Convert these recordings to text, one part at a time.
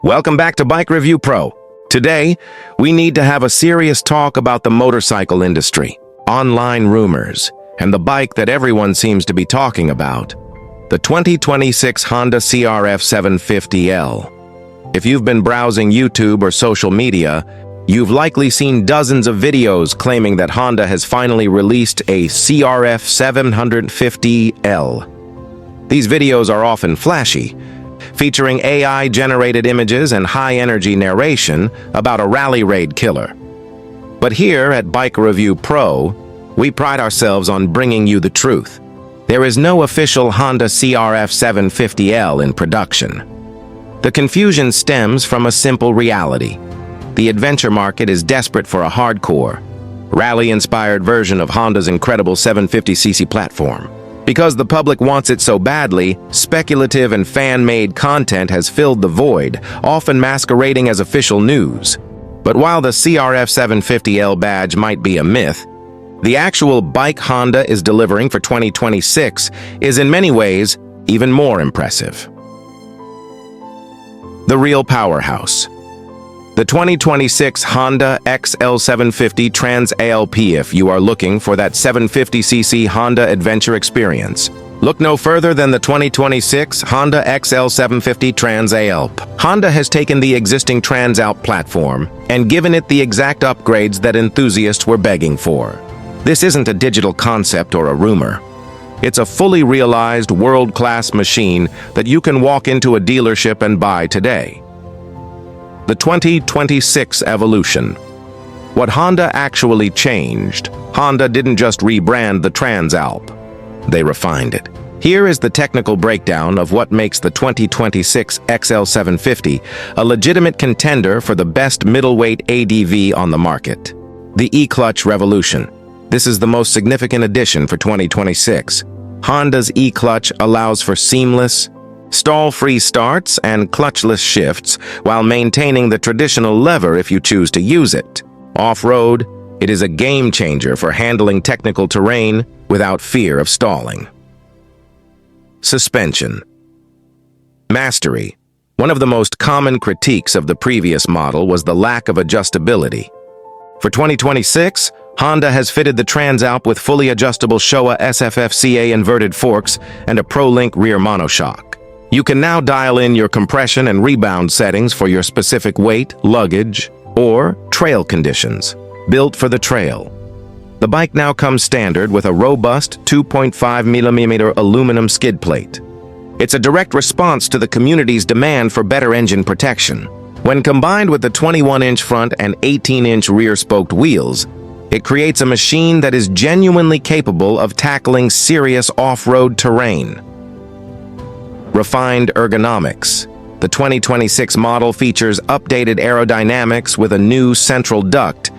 Welcome back to Bike Review Pro. Today, we need to have a serious talk about the motorcycle industry, online rumors, and the bike that everyone seems to be talking about, the 2026 Honda CRF 750L. If you've been browsing YouTube or social media, you've likely seen dozens of videos claiming that Honda has finally released a CRF 750L. These videos are often flashy, featuring AI-generated images and high-energy narration about a rally raid killer. But here at Bike Review Pro, we pride ourselves on bringing you the truth. There is no official Honda CRF 750L in production. The confusion stems from a simple reality. The adventure market is desperate for a hardcore, rally-inspired version of Honda's incredible 750cc platform. Because the public wants it so badly, speculative and fan-made content has filled the void, often masquerading as official news. But while the CRF 750L badge might be a myth, the actual bike Honda is delivering for 2026 is in many ways even more impressive. The real powerhouse. The 2026 Honda XL750 Trans ALP. If you are looking for that 750cc Honda adventure experience, look no further than the 2026 Honda XL750 Trans ALP. Honda has taken the existing Trans ALP platform and given it the exact upgrades that enthusiasts were begging for. This isn't a digital concept or a rumor. It's a fully realized world-class machine that you can walk into a dealership and buy today. The 2026 evolution. What Honda actually changed. Honda didn't just rebrand the Trans Alp. They refined it. Here is the technical breakdown of what makes the 2026 XL750 a legitimate contender for the best middleweight ADV on the market. The E-clutch revolution. This is the most significant addition for 2026. Honda's E-clutch allows for seamless, stall-free starts and clutchless shifts while maintaining the traditional lever if you choose to use it. Off-road, it is a game-changer for handling technical terrain without fear of stalling. Suspension. Mastery. One of the most common critiques of the previous model was the lack of adjustability. For 2026, Honda has fitted the Trans Alp with fully adjustable Showa SFFCA inverted forks and a ProLink rear monoshock. You can now dial in your compression and rebound settings for your specific weight, luggage, or trail conditions. Built for the trail. The bike now comes standard with a robust 2.5mm aluminum skid plate. It's a direct response to the community's demand for better engine protection. When combined with the 21-inch front and 18-inch rear-spoked wheels, it creates a machine that is genuinely capable of tackling serious off-road terrain. Refined ergonomics. The 2026 model features updated aerodynamics with a new central duct,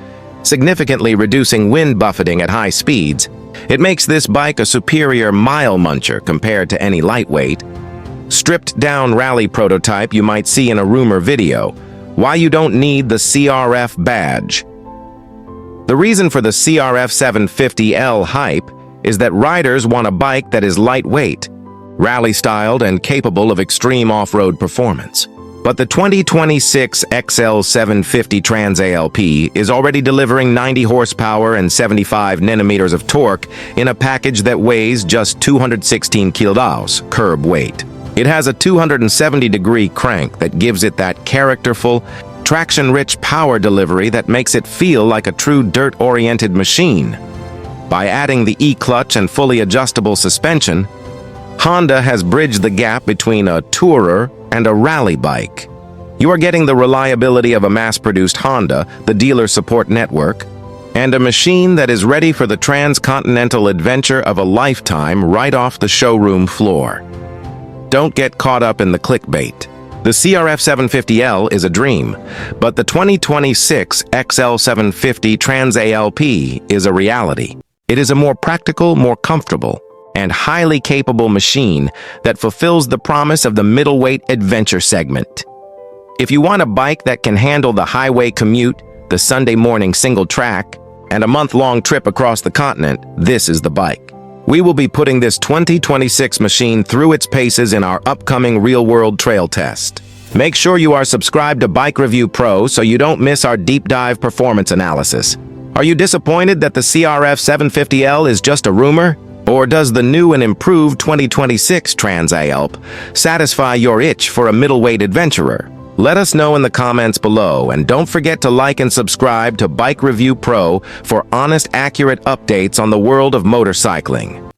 significantly reducing wind buffeting at high speeds. It makes this bike a superior mile muncher compared to any lightweight, stripped-down rally prototype you might see in a rumor video. Why you don't need the CRF badge. The reason for the CRF 750L hype is that riders want a bike that is lightweight, rally-styled and capable of extreme off-road performance. But the 2026 XL750 Trans ALP is already delivering 90 horsepower and 75 Nm of torque in a package that weighs just 216 kilos curb weight. It has a 270-degree crank that gives it that characterful, traction-rich power delivery that makes it feel like a true dirt-oriented machine. By adding the E-clutch and fully adjustable suspension, Honda has bridged the gap between a tourer and a rally bike. You are getting the reliability of a mass-produced Honda, the dealer support network, and a machine that is ready for the transcontinental adventure of a lifetime right off the showroom floor. Don't get caught up in the clickbait. The CRF 750L is a dream, but the 2026 XL750 Trans ALP is a reality. It is a more practical, more comfortable, and highly capable machine that fulfills the promise of the middleweight adventure segment. If you want a bike that can handle the highway commute, the Sunday morning single track, and a month-long trip across the continent, this is the bike. We will be putting this 2026 machine through its paces in our upcoming real-world trail test. Make sure you are subscribed to Bike Review Pro so you don't miss our deep dive performance analysis. Are you disappointed that the CRF 750L is just a rumor? Or does the new and improved 2026 Trans Alp satisfy your itch for a middleweight adventurer? Let us know in the comments below, and don't forget to like and subscribe to Bike Review Pro for honest, accurate updates on the world of motorcycling.